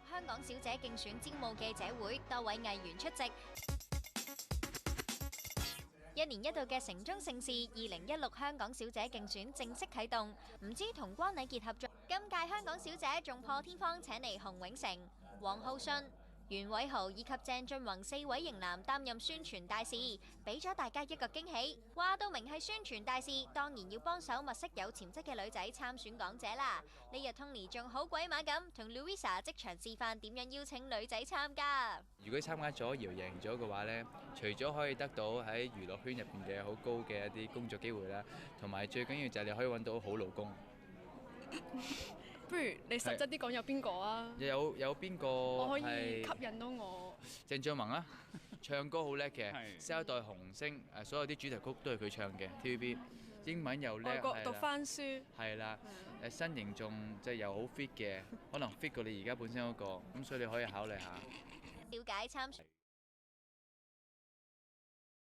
香港小姐競選招募記者會，多位藝員出席。一年一度嘅城中盛事2016香港小姐競選正式啟動，唔知同關禮傑合作，今屆香港小姐仲破天荒請嚟洪永城、王浩信、袁偉豪以及鄭俊弘4位型男擔任宣傳大使，俾咗大家一個驚喜。話到明係宣傳大使，當然要幫手物色有潛質嘅女仔參選港姐啦。呢日 Tony 仲好鬼馬咁同 Louisa 即場示範點樣邀請女仔參加。如果參加咗搖贏咗嘅話呢，除咗可以得到喺娛樂圈入邊嘅好高嘅一啲工作機會啦，同埋最緊要就係你可以揾到好老公。不如你實質啲講有邊個啊？有邊個我可以吸引到我？鄭俊弘啦，唱歌好叻嘅，新一代紅星，所有啲主題曲都係佢唱嘅 TVB， 英文又叻，外國讀翻書係啦，身形仲即係又好 fit 嘅，可能 fit 過你而家本身嗰個，咁所以你可以考慮下。了解參選。